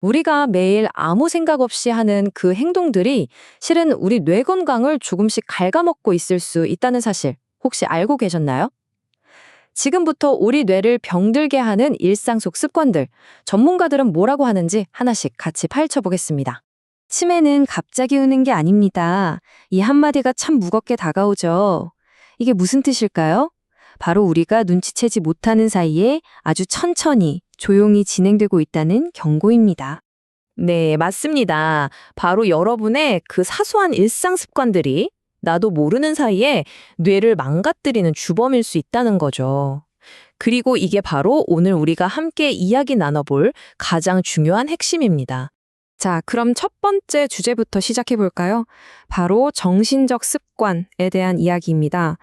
우리가 매일 아무 생각 없이 하는 그 행동들이 실은 우리 뇌 건강을 조금씩 갉아먹고 있을 수 있다는 사실 혹시 알고 계셨나요? 지금부터 우리 뇌를 병들게 하는 일상 속 습관들, 전문가들은 뭐라고 하는지 하나씩 같이 파헤쳐 보겠습니다. 치매는 갑자기 오는 게 아닙니다. 이 한마디가 참 무겁게 다가오죠. 이게 무슨 뜻일까요? 바로 우리가 눈치채지 못하는 사이에 아주 천천히 조용히 진행되고 있다는 경고입니다. 네, 맞습니다. 바로 여러분의 그 사소한 일상 습관들이 나도 모르는 사이에 뇌를 망가뜨리는 주범일 수 있다는 거죠. 그리고 이게 바로 오늘 우리가 함께 이야기 나눠볼 가장 중요한 핵심입니다. 자, 그럼 첫 번째 주제부터 시작해 볼까요? 바로 정신적 습관에 대한 이야기입니다.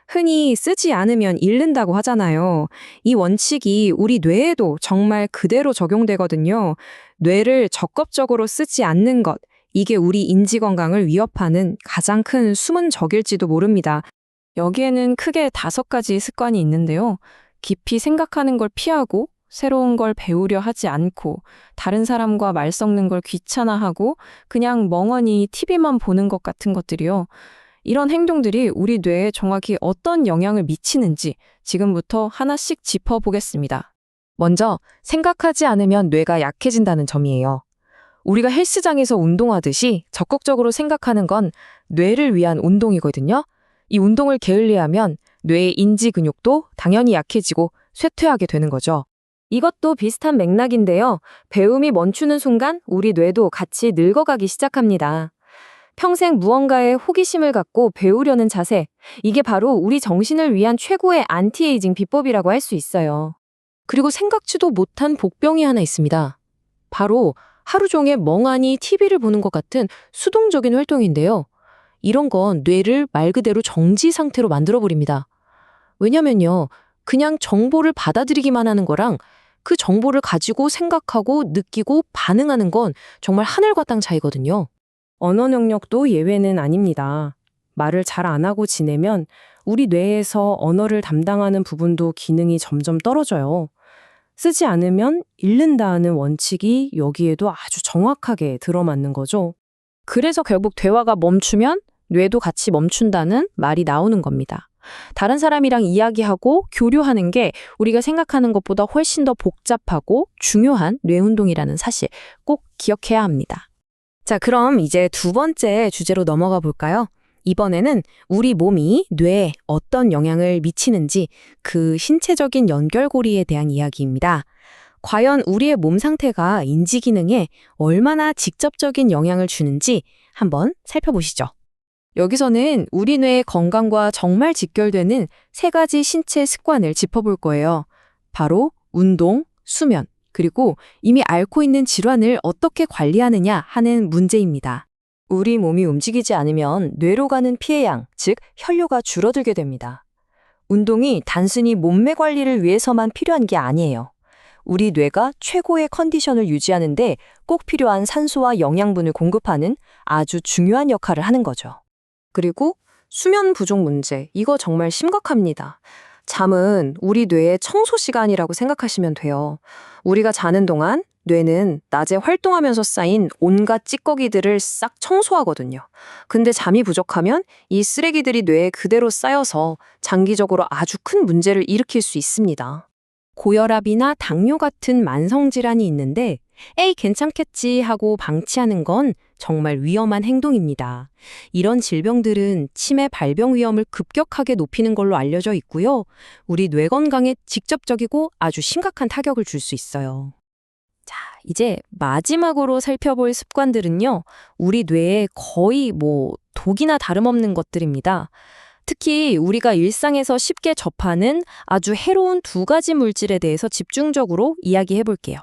흔히 쓰지 않으면 잃는다고 하잖아요. 이 원칙이 우리 뇌에도 정말 그대로 적용되거든요. 뇌를 적극적으로 쓰지 않는 것, 이게 우리 인지 건강을 위협하는 가장 큰 숨은 적일지도 모릅니다. 여기에는 크게 5가지 습관이 있는데요. 깊이 생각하는 걸 피하고, 새로운 걸 배우려 하지 않고, 다른 사람과 말 섞는 걸 귀찮아하고, 그냥 멍하니 TV만 보는 것 같은 것들이요. 이런 행동들이 우리 뇌에 정확히 어떤 영향을 미치는지 지금부터 하나씩 짚어보겠습니다. 먼저, 생각하지 않으면 뇌가 약해진다는 점이에요. 우리가 헬스장에서 운동하듯이 적극적으로 생각하는 건 뇌를 위한 운동이거든요. 이 운동을 게을리하면 뇌의 인지 근육도 당연히 약해지고 쇠퇴하게 되는 거죠. 이것도 비슷한 맥락인데요. 배움이 멈추는 순간 우리 뇌도 같이 늙어가기 시작합니다. 평생 무언가에 호기심을 갖고 배우려는 자세, 이게 바로 우리 정신을 위한 최고의 안티에이징 비법이라고 할 수 있어요. 그리고 생각지도 못한 복병이 하나 있습니다. 바로 하루 종일 멍하니 TV를 보는 것 같은 수동적인 활동인데요. 이런 건 뇌를 말 그대로 정지 상태로 만들어버립니다. 왜냐면요, 그냥 정보를 받아들이기만 하는 거랑 그 정보를 가지고 생각하고 느끼고 반응하는 건 정말 하늘과 땅 차이거든요. 언어 능력도 예외는 아닙니다. 말을 잘 안 하고 지내면 우리 뇌에서 언어를 담당하는 부분도 기능이 점점 떨어져요. 쓰지 않으면 잃는다는 원칙이 여기에도 아주 정확하게 들어맞는 거죠. 그래서 결국 대화가 멈추면 뇌도 같이 멈춘다는 말이 나오는 겁니다. 다른 사람이랑 이야기하고 교류하는 게 우리가 생각하는 것보다 훨씬 더 복잡하고 중요한 뇌 운동이라는 사실 꼭 기억해야 합니다. 자, 그럼 이제 두 번째 주제로 넘어가 볼까요? 이번에는 우리 몸이 뇌에 어떤 영향을 미치는지 그 신체적인 연결고리에 대한 이야기입니다. 과연 우리의 몸 상태가 인지 기능에 얼마나 직접적인 영향을 주는지 한번 살펴보시죠. 여기서는 우리 뇌의 건강과 정말 직결되는 3가지 신체 습관을 짚어볼 거예요. 바로 운동, 수면, 그리고 이미 앓고 있는 질환을 어떻게 관리하느냐 하는 문제입니다. 우리 몸이 움직이지 않으면 뇌로 가는 피해 양, 즉 혈류가 줄어들게 됩니다. 운동이 단순히 몸매 관리를 위해서만 필요한 게 아니에요. 우리 뇌가 최고의 컨디션을 유지하는데 꼭 필요한 산소와 영양분을 공급하는 아주 중요한 역할을 하는 거죠. 그리고 수면 부족 문제, 이거 정말 심각합니다. 잠은 우리 뇌의 청소 시간이라고 생각하시면 돼요. 우리가 자는 동안 뇌는 낮에 활동하면서 쌓인 온갖 찌꺼기들을 싹 청소하거든요. 근데 잠이 부족하면 이 쓰레기들이 뇌에 그대로 쌓여서 장기적으로 아주 큰 문제를 일으킬 수 있습니다. 고혈압이나 당뇨 같은 만성질환이 있는데 에이 괜찮겠지 하고 방치하는 건 정말 위험한 행동입니다. 이런 질병들은 치매 발병 위험을 급격하게 높이는 걸로 알려져 있고요. 우리 뇌 건강에 직접적이고 아주 심각한 타격을 줄 수 있어요. 자, 이제 마지막으로 살펴볼 습관들은요. 우리 뇌에 거의 독이나 다름없는 것들입니다. 특히 우리가 일상에서 쉽게 접하는 아주 해로운 2가지 물질에 대해서 집중적으로 이야기해 볼게요.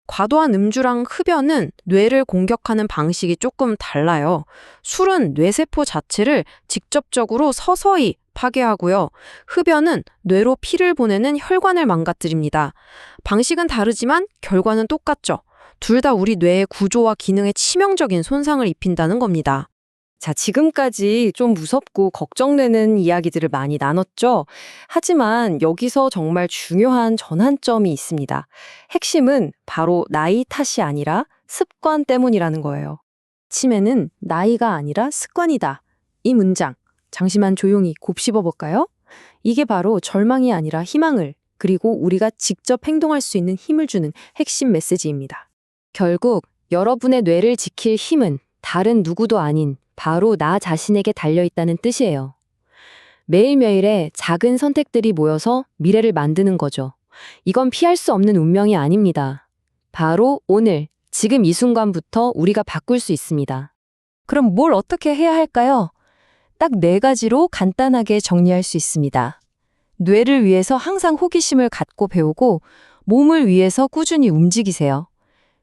과도한 음주랑 흡연은 뇌를 공격하는 방식이 조금 달라요. 술은 뇌세포 자체를 직접적으로 서서히 파괴하고요. 흡연은 뇌로 피를 보내는 혈관을 망가뜨립니다. 방식은 다르지만 결과는 똑같죠. 둘 다 우리 뇌의 구조와 기능에 치명적인 손상을 입힌다는 겁니다. 자, 지금까지 좀 무섭고 걱정되는 이야기들을 많이 나눴죠? 하지만 여기서 정말 중요한 전환점이 있습니다. 핵심은 바로 나이 탓이 아니라 습관 때문이라는 거예요. 치매는 나이가 아니라 습관이다. 이 문장, 잠시만 조용히 곱씹어 볼까요? 이게 바로 절망이 아니라 희망을, 그리고 우리가 직접 행동할 수 있는 힘을 주는 핵심 메시지입니다. 결국 여러분의 뇌를 지킬 힘은 다른 누구도 아닌 바로 나 자신에게 달려있다는 뜻이에요. 매일매일의 작은 선택들이 모여서 미래를 만드는 거죠. 이건 피할 수 없는 운명이 아닙니다. 바로 오늘, 지금 이 순간부터 우리가 바꿀 수 있습니다. 그럼 뭘 어떻게 해야 할까요? 딱 4가지로 간단하게 정리할 수 있습니다. 뇌를 위해서 항상 호기심을 갖고 배우고 몸을 위해서 꾸준히 움직이세요.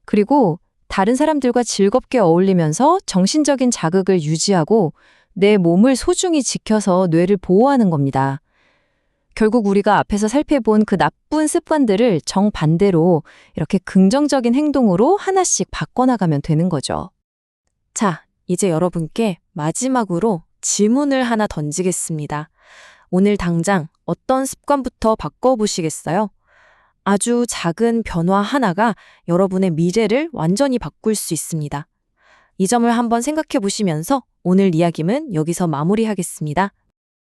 그리고 다른 사람들과 즐겁게 어울리면서 정신적인 자극을 유지하고 내 몸을 소중히 지켜서 뇌를 보호하는 겁니다. 결국 우리가 앞에서 살펴본 그 나쁜 습관들을 정반대로 이렇게 긍정적인 행동으로 하나씩 바꿔나가면 되는 거죠. 자, 이제 여러분께 마지막으로 질문을 하나 던지겠습니다. 오늘 당장 어떤 습관부터 바꿔보시겠어요? 아주 작은 변화 하나가 여러분의 미래를 완전히 바꿀 수 있습니다. 이 점을 한번 생각해 보시면서 오늘 이야기는 여기서 마무리하겠습니다.